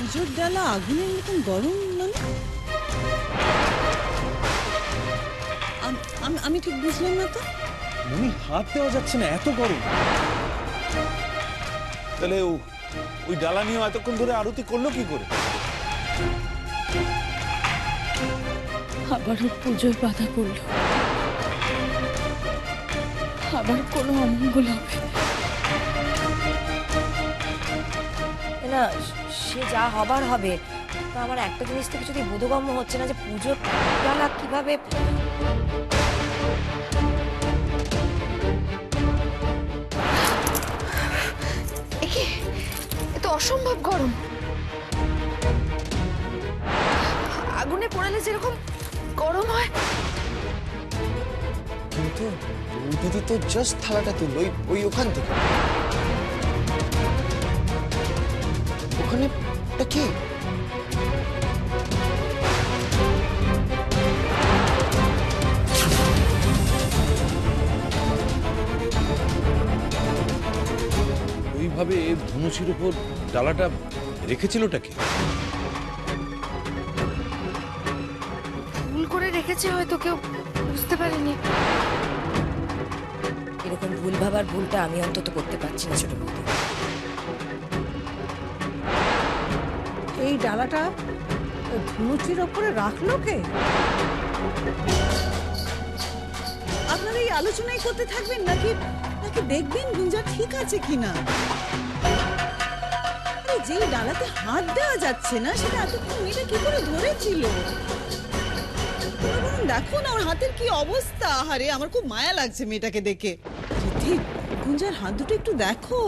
পুজোর ডালা আগুনের মতন গরম মানে? আমি ঠিক বুঝলাম না তো। মনি, হাত দেওয়া যাচ্ছে না, এত গরম। তাহলে ওই ডালা নিয়ে এতক্ষণ ধরে আরতি করলো কি করে? আবারও পুজোয় বাধা পড়ল, আবার কোনো অমঙ্গল হবে না। সে যা হবার হবে। তা আমার একটা জিনিস থেকে যদি বোধগম্য হচ্ছে না যে পুজোর ডালা কিভাবে। এ তো অসম্ভব গরম। আগুনে পোড়ালে যেরকম গরম হয়। কিন্তু দিদি তো জাস্ট থালাটা তুললো ওই ওখান থেকে। ওখানে কি? ওইভাবে ধনুচির উপর ডালাটা রেখেছিলটা কি? ভুল করে রেখেছে, হয়তো কেউ বুঝতে পারেনি। এরকম ভুল ভাবার ভুলটা আমি অন্তত করতে পারছি না ছোট বৌদি। এই ডালাটা ধনুচির ওপরে রাখলো কে? আপনারা এই আলোচনাই করতে থাকবেন নাকি নাকি দেখবেন গুঞ্জা ঠিক আছে কিনা? আরে যেই ডালাতে হাত দেওয়া যাচ্ছে না সেটা এতক্ষণ মেয়েটা কি করে ধরেছিল? দেখো না ওর হাতের কি অবস্থা। আরে আমার খুব মায়া লাগছে মেয়েটাকে দেখে। রিদ্ধি, গুঞ্জার হাত দুটো একটু দেখো।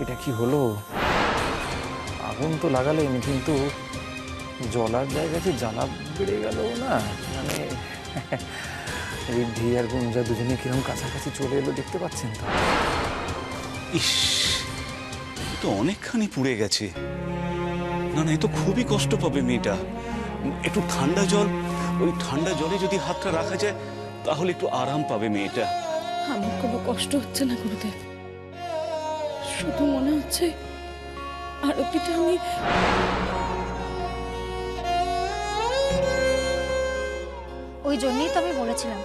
এটা কি হলো? আগুন তো লাগালেন, কিন্তু জ্বলার জায়গাতে জ্বালা বেড়ে গেল না। মানে রিদ্ধি আর গুঞ্জা দুজনে কিরকম কাছাকাছি চলে এলো দেখতে পাচ্ছেন তো? ইস, এ তো অনেকখানি পুড়ে গেছে। না না, এ তো খুবই কষ্ট পাবে মেয়েটা। একটু ঠান্ডা জল, ওই ঠান্ডা জলে যদি হাতটা রাখা যায় তাহলে একটু আরাম পাবে মেয়েটা। আমার কোনো কষ্ট হচ্ছে না গুরুদেব, শুধু মনে হচ্ছে আরতিটা আমি ওই জন্যই তো আমি বলেছিলাম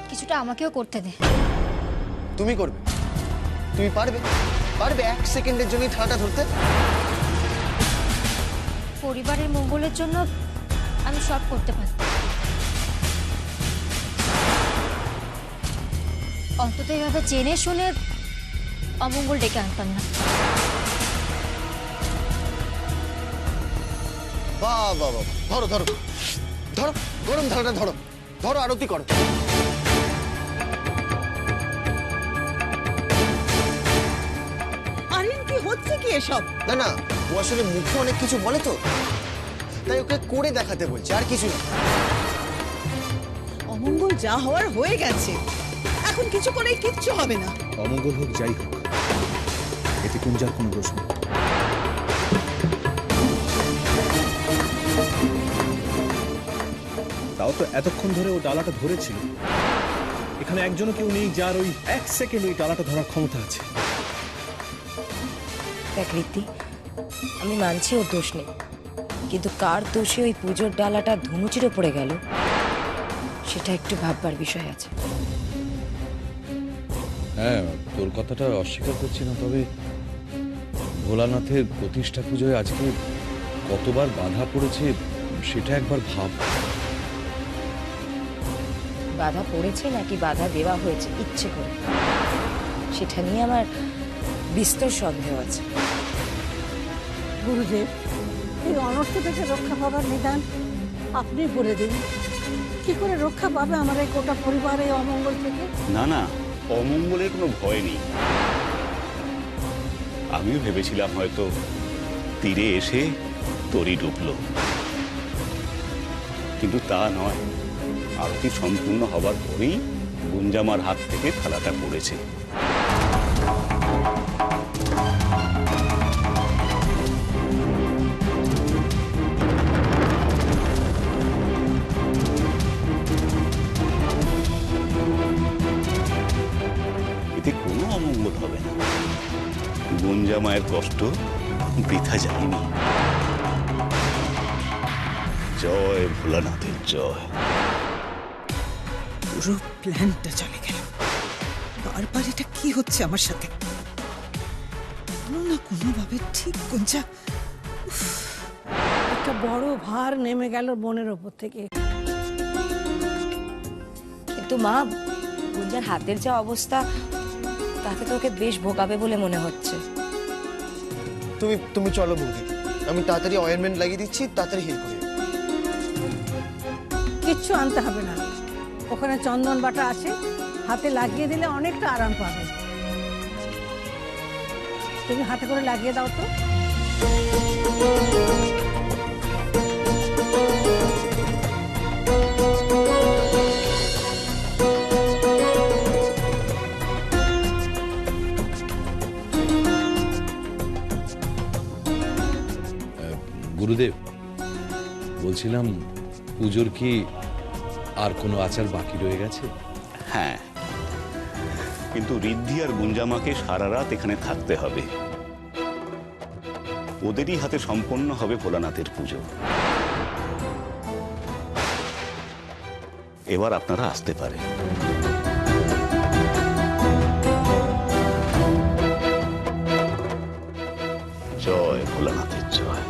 কিছুটা আমাকেও করতে দে। তুমি করবে? তুমি পারবে? পারবে 1 সেকেন্ডের জন্য থালাটা ধরতে? পরিবারের মঙ্গলের জন্য আমি সব করতে পারি, অন্তত এইভাবে জেনে শুনে অমঙ্গল ডেকে আনতাম না। বাহ বাহ বাহ, ধরো ধরো ধরো, গরম থালাটা ধরো, ধরো আরতি করো। আরিয়ান, কি হচ্ছে কি এসব? না না, ও আসলে মুখে অনেক কিছু বলে তো, তাই ওকে করে দেখাতে বলছে, আর কিছু না। অমঙ্গল যা হওয়ার হয়ে গেছে, এখন কিছু করেই কিচ্ছু হবে না। অমঙ্গল হোক যাই হোক, এতে গুঞ্জার কোনো দোষ নেই। তাও তো এতক্ষণ ধরে ও ডালাটা ধরেছিল। এখানে একজনও কেউ নেই যার ওই 1 সেকেন্ড ওই ডালাটা ধরার ক্ষমতা আছে। দেখ রীতি, আমি মানছি ওর দোষ নেই, কিন্তু কার দোষে ওই পুজোর ডালাটা ধনুচির ওপরে গেল সেটা একটু ভাববার বিষয় আছে। হ্যাঁ, তোর কথাটা অস্বীকার করছি না, তবে ভোলানাথের প্রতিষ্ঠা পুজোয় আজকে কতবার বাধা পড়েছে সেটা একবার ভাব। বাধা পড়েছে নাকি বাধা দেওয়া হয়েছে ইচ্ছে করে, সেটা নিয়ে আমার বিস্তর সন্দেহ আছে। গুরুদেব, এই অনর্থ থেকে রক্ষা পাবার নিদান আপনি বলে দিন। কি করে রক্ষা পাবে আমার এই গোটা পরিবার এই অমঙ্গল থেকে? না না, অমঙ্গলের কোনো ভয় নেই। আমিও ভেবেছিলাম হয়তো তীরে এসে তরি ডুবলো, কিন্তু তা নয়, আরতি সম্পূর্ণ হবার পরেই গুঞ্জামার হাত থেকে থালাটা পড়েছে। এতে কোনো অমঙ্গল হবে না, গুঞ্জামায়ের কষ্ট বৃথা যায়নি। জয় ভোলানাথের জয়। পুরো প্ল্যানটা চলে গেল। বারবার এটা কি হচ্ছে আমার সাথে? কোনো না কোনোভাবে ঠিক গুঞ্জা। একটা বড় ভার নেমে গেল বোনের ওপর থেকে। কিন্তু মা, গুঞ্জার হাতের যা অবস্থা, তাতে তোকে বেশ ভোগাবে বলে মনে হচ্ছে। তুমি চলো বৌদি, আমি তাড়াতাড়ি অয়েনমেন্ট লাগিয়ে দিচ্ছি, তাড়াতাড়ি হিল করে। কিচ্ছু আনতে হবে না, ওখানে চন্দন বাটা আছে, হাতে লাগিয়ে দিলে অনেকটা আরাম পাবে। তুমি হাতে করে লাগিয়ে দাও তো। গুরুদেব, বলছিলাম পুজোর কি আর কোনো আচার বাকি রয়ে গেছে? হ্যাঁ, কিন্তু ঋদ্ধি আর গুঞ্জামাকে সারা রাত এখানে থাকতে হবে। ওদেরই হাতে সম্পন্ন হবে ভোলানাথের পুজো। এবার আপনারা আসতে পারেন। জয় ভোলানাথের জয়।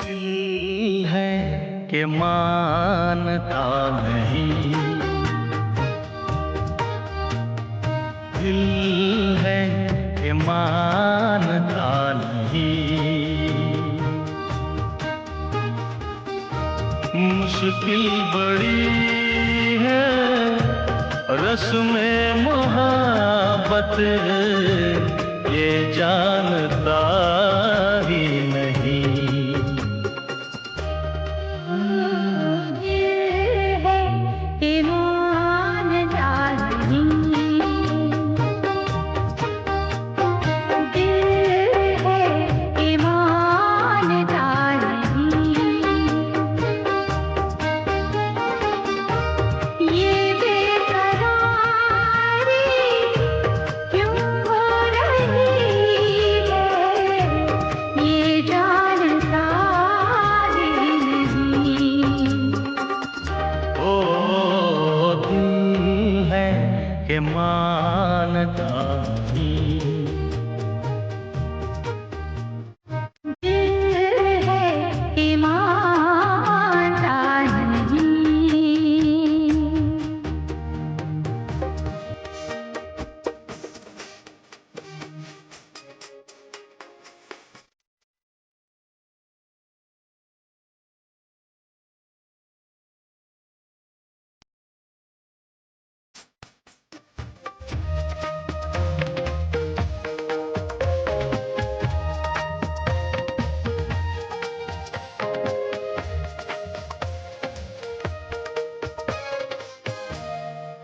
दिल है कि मानता नहीं, दिल है कि मानता नहीं, मुश्किल बड़ी है रस्म मोहब्बत, ये जानता ही नहीं। के मानता नहीं, दिल है कि मानता नहीं।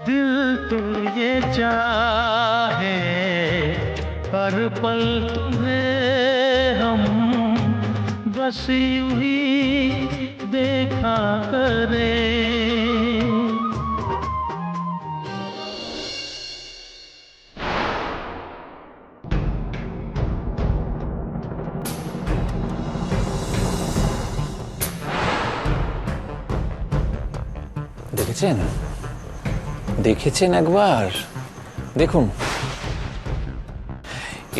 दिल तो ये चाहे हर पल तुम्हें हम बस यूं ही देखा करें। দেখেছেন দেখেছেন একবার দেখুন,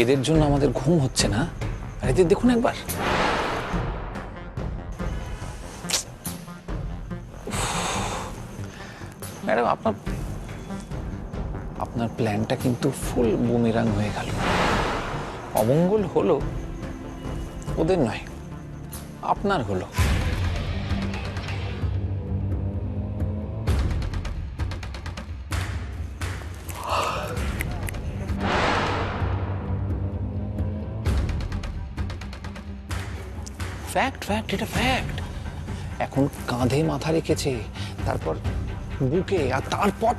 এদের জন্য আমাদের ঘুম হচ্ছে না। আর এদের দেখুন একবার, ম্যাডাম আপনার প্ল্যানটা কিন্তু ফুল বুমেরাং হয়ে গেল। অমঙ্গল হলো ওদের নয়, আপনার হলো। ফ্যাক্ট ফ্যাক্ট, এটা ফ্যাক্ট। এখন কাঁধে মাথা রেখেছে, তারপর বুকে, আর তারপর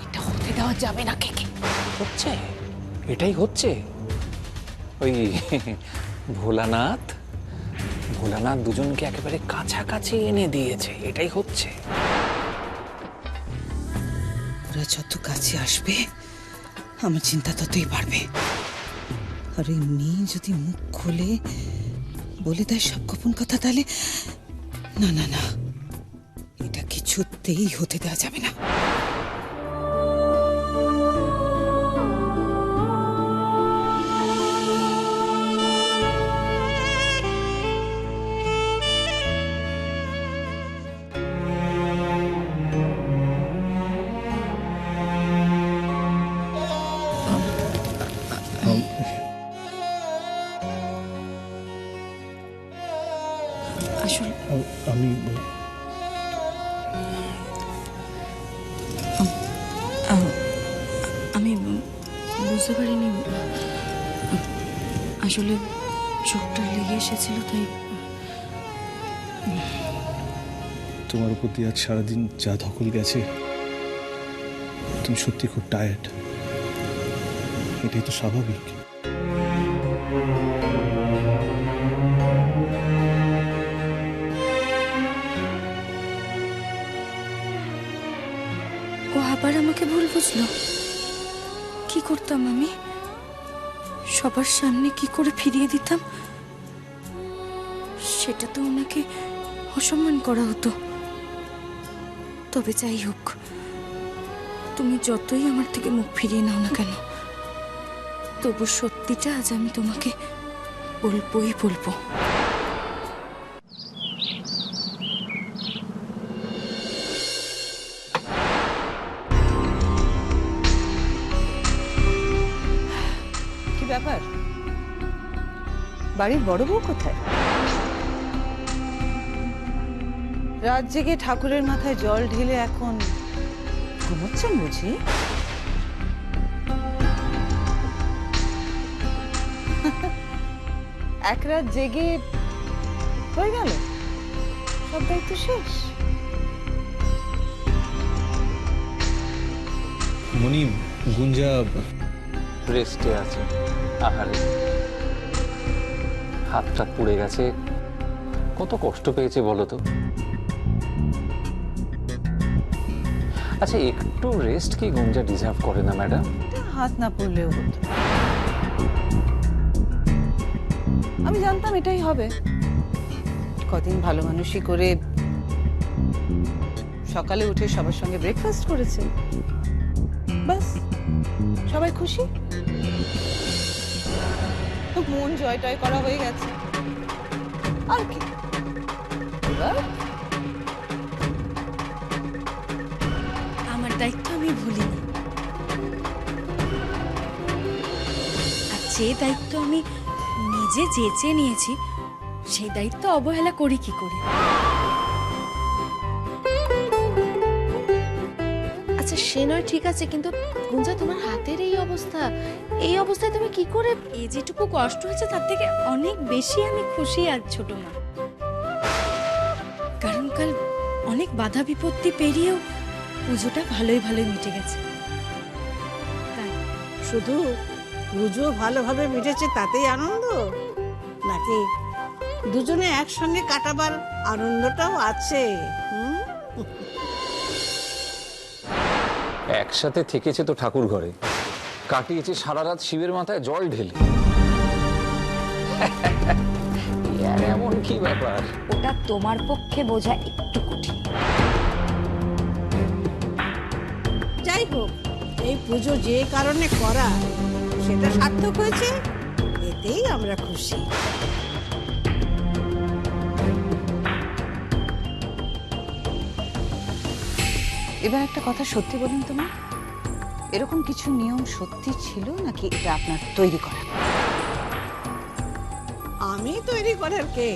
এটা হতে দেওয়া যাবে না। কে হচ্ছে, এটাই হচ্ছে। ওই ভোলানাথ দুজনকে একেবারে কাছাকাছি এনে দিয়েছে, এটাই হচ্ছে। ওরা যত কাছে আসবে আমার চিন্তা ততই বাড়বে। আর ওই মেয়ে যদি মুখ খুলে বলে দেয় সব গোপন কথা, তাহলে না না না, এটা কিছুতেই হতে দেওয়া যাবে না। আসলে আমি আমি বুঝতে পারিনি, আসলে চোখটা লেগে এসেছিল, তাই। তোমার উপর দিয়ে আজ সারাদিন যা ধকল গেছে, তুমি সত্যি খুব টায়ার্ড। এটাই তো স্বাভাবিক। ও আবার আমাকে ভুল বুঝলো। কি করতাম আমি? সবার সামনে কি করে ফিরিয়ে দিতাম? সেটা তো ওনাকে অসম্মান করা হতো। তবে যাই হোক, তুমি যতই আমার থেকে মুখ ফিরিয়ে নাও না কেন, তবু সত্যিটা আজ আমি তোমাকে বলবোই বলবো। কি ব্যাপার, বাড়ির বড় বউ কোথায়? রাত জেগে ঠাকুরের মাথায় জল ঢেলে এখন ঘুমোচ্ছেন বুঝি? এক রাত জেগে হয়ে গেল, সব দায়িত্ব শেষ। মনি, গুঞ্জা রেস্টে আছে। আহারে, হাতটা পুড়ে গেছে, কত কষ্ট পেয়েছে বলো তো। আচ্ছা, একটু রেস্ট কি গুঞ্জা ডিজার্ভ করে না ম্যাডাম? হাত না পড়লেও হতো। আমি জানতাম এটাই হবে। কদিন ভালো মানুষই করে সকালে উঠে সবার সঙ্গে ব্রেকফাস্ট করেছে, বাস সবাই খুশি, মন জয় টয় করা হয়ে গেছে। আর কি, এবার আমার দায়িত্ব আমি ভুলিনি, আর যে দায়িত্ব আমি নিজে যেচে নিয়েছি, সেই দায়িত্ব অবহেলা করি কি করে? আচ্ছা সে নয় ঠিক আছে, কিন্তু গুঞ্জা তোমার হাতের এই অবস্থা, এই অবস্থায় তুমি কি করে? এই যেটুকু কষ্ট হয়েছে তার থেকে অনেক বেশি আমি খুশি আজ ছোট মা, কারণ কাল অনেক বাধা বিপত্তি পেরিয়েও পুজোটা ভালোই মিটে গেছে। তাই শুধু পুজো ভালোভাবে মিটেছে তাতেই আনন্দ, নাকি দুজনে একসঙ্গে কাটাবার আনন্দটাও আছে? একসাথে থেকেছে তো ঠাকুর ঘরে, কাটিয়েছে সারা রাত শিবের মাথায় জল ঢেলে। আর এমন কি ব্যাপার? ওটা তোমার পক্ষে বোঝা একটু কঠিন। যাই হোক, এই পুজো যে কারণে করা সেটা সার্থক হয়েছে, এতেই আমরা খুশি। এবার একটা কথা সত্যি বলুন তুমি, এরকম কিছু নিয়ম সত্যি ছিল নাকি এটা আপনার তৈরি করা? আমি তৈরি করার কে?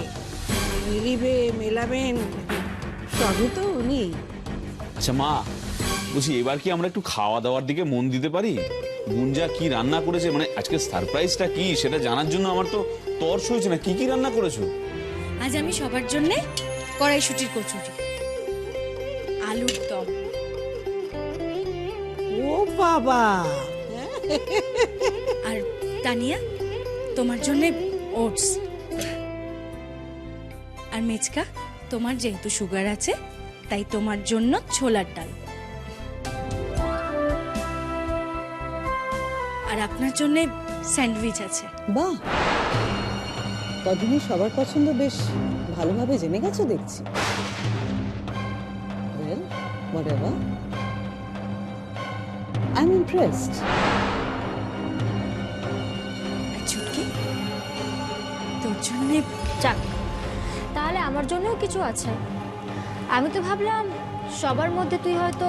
মিলিবে মেলাবেন সবই তো উনি। আচ্ছা মা, বলছি এবার কি আমরা একটু খাওয়া দাওয়ার দিকে মন দিতে পারি? গুঞ্জা কি রান্না করেছে, মানে আজকে সারপ্রাইজটা কি সেটা জানার জন্য আমার তো তর্স হয়েছে না। কি কি রান্না করেছো? আজ আমি সবার জন্য কড়াইশুটির কচুরি, আলুর দম, ও বাবা, আর তানিয়া তোমার জন্য ওটস, আর মেচকা তোমার যেহেতু সুগার আছে তাই তোমার জন্য ছোলার ডাল, আর আপনার জন্য স্যান্ডউইচ আছে। বাহ, কদিনই সবার পছন্দ বেশ ভালোভাবে জেনে গেছো দেখছি। Well, whatever. I'm impressed. Chhutki তোর জন্য যাক, তাহলে আমার জন্যও কিছু আছে। আমি তো ভাবলাম সবার মধ্যে তুই হয়তো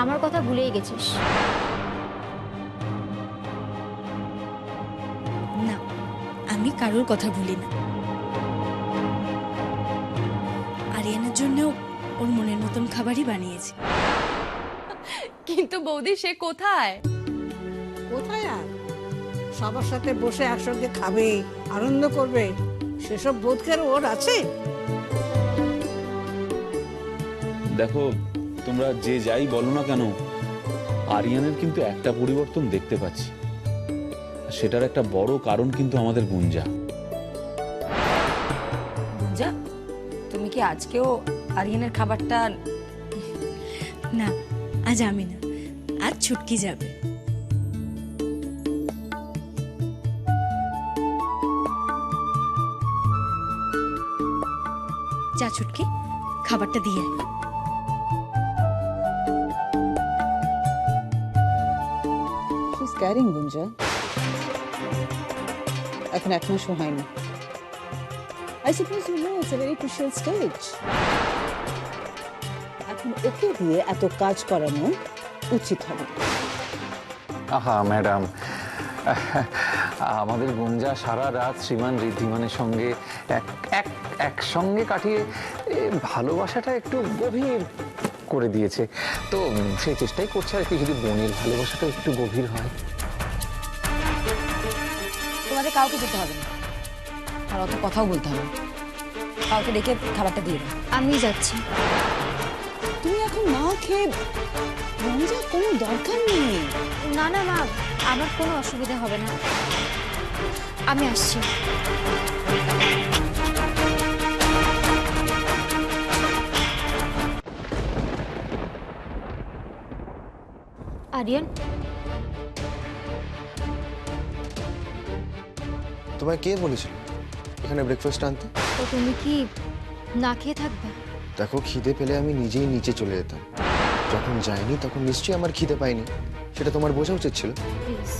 আমার কথা ভুলেই গেছিস। না, আমি কারোর কথা ভুলি না। আরিয়ানের জন্যও ওর মনের মতন খাবারই বানিয়েছি। কিন্তু বৌদি সে কোথায়? কোথায় আর? সবার সাথে বসে একসঙ্গে খাবে, আনন্দ করবে, সেসব বোধকের ওর আছে? দেখো, তোমরা যে যাই বলো না কেন, আরিয়ানের কিন্তু একটা পরিবর্তন দেখতে পাচ্ছি। সেটার একটা বড় কারণ কিন্তু আমাদের গুঞ্জা। গুঞ্জা, তুমি কি আজকেও আরিয়ানের খাবারটা? না, আজ আমি না, আজ ছুটকি যাবে। যা ছুটকি, খাবারটা দিয়ে আয়। She's carrying Gunja. এখন 1 মাসও হয়নি। I suppose you know it's a very crucial stage. এখন ওকে দিয়ে এত কাজ করানো উচিত হবে। আহা ম্যাডাম, আমাদের গুঞ্জা সারা রাত শ্রীমান ঋদ্ধিমানের সঙ্গে একসঙ্গে কাটিয়ে ভালোবাসাটা একটু গভীর করে দিয়েছে। তো সেই চেষ্টাই করছে আর কি, যদি বোনের ভালোবাসাটা একটু গভীর হয়। তোমাদের কাউকে যেতে হবে না, আর অত কথাও বলতে হবে না। কাউকে ডেকে খাবারটা দিয়ে দাও। আমি যাচ্ছি। তুমি এখন না খেয়ে গুঞ্জা, কোনো দরকার নেই। না না মা, আমার কোনো অসুবিধা হবে না, আমি আসছি। আরিয়ান, তোমায় কে বলেছিল এখানে ব্রেকফাস্ট আনতে? তো তুমি কি না খেয়ে থাকবে? দেখো, খিদে পেলে আমি নিজেই নিচে চলে যেতাম। যখন যাইনি তখন নিশ্চয়ই আমার খিদে পাইনি, সেটা তোমার বোঝা উচিত ছিল। প্লিজ,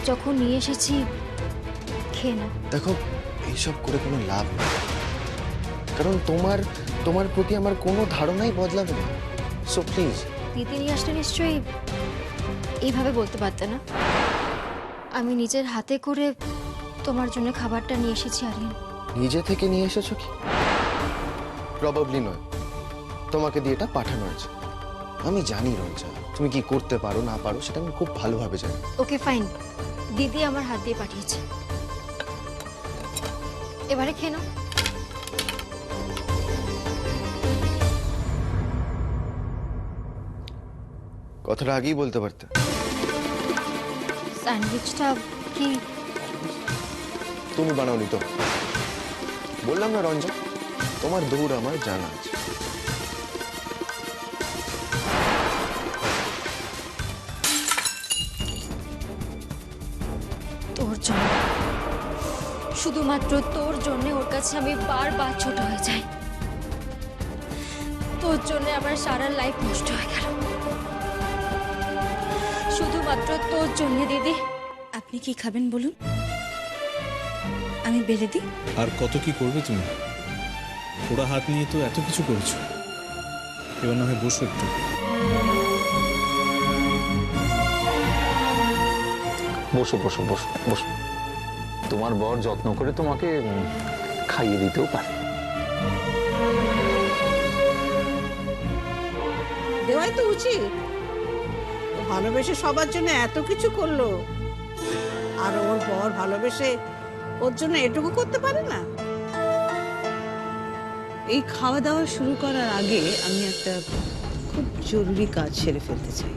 যখন নিয়ে এসেছি খেয়ে নাও। দেখো, এইসব করে কোনো লাভ নেই, কারণ তোমার প্রতি আমার কোনো ধারণাই বদলাবে না। So please. দিদি নিয়ে আসলে নিশ্চয়ই এইভাবে বলতে পারতে না। আমি নিজের হাতে করে তোমার জন্য খাবারটা নিয়ে এসেছি আরিয়ান। নিজে থেকে নিয়ে এসেছো কি? প্রবাবলি নয়, তোমাকে দিয়ে এটা পাঠানো হয়েছে। আমি জানি রঞ্জা, তুমি কি করতে পারো না পারো সেটা আমি খুব ভালোভাবে জানি। ওকে ফাইন, দিদি আমার হাত দিয়ে পাঠিয়েছে, এবারে খেয়ে নাও। কথাটা আগেই বলতে পারতে। স্যান্ডউইচটা কি তুমি বানাওনি তো? বললাম না রঞ্জা, তোমার দৌড় আমার জানা আছে। তোর জন্য, শুধুমাত্র তোর জন্য ওর কাছে আমি বারবার ছোট হয়ে যাই। তোর জন্য আমার সারা লাইফ নষ্ট হয়ে গেল, শুধুমাত্র তোর জন্য দিদি। আপনি কি খাবেন বলুন, আমি বেড়ে দিই। আর কত কি করবে তুমি? ওরা হাত নিয়ে তো এত কিছু করেছো, এবার না হয় বসো একটু। বসো বসো বসো বসো। তোমার বর যত্ন করে তোমাকে খাইয়ে দিতেও পারে। দেওয়াই তো উচিত। ও ভালোবেসে সবার জন্য এত কিছু করলো, আর ওর বর ভালোবেসে ওর জন্য এটুকু করতে পারে না? এই খাওয়া দাওয়া শুরু করার আগে আমি একটা খুব জরুরি কাজ সেরে ফেলতে চাই।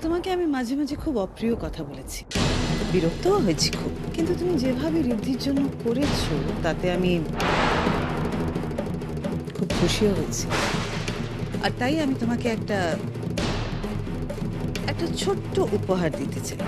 তোমাকে আমি মাঝে মাঝে খুব অপ্রিয় কথা বলেছি, বিরক্তও হয়েছি খুব, কিন্তু তুমি যেভাবে ঋদ্ধির জন্য করেছো তাতে আমি খুব খুশিও হয়েছি। আর তাই আমি তোমাকে একটা ছোট্ট উপহার দিতে চাই।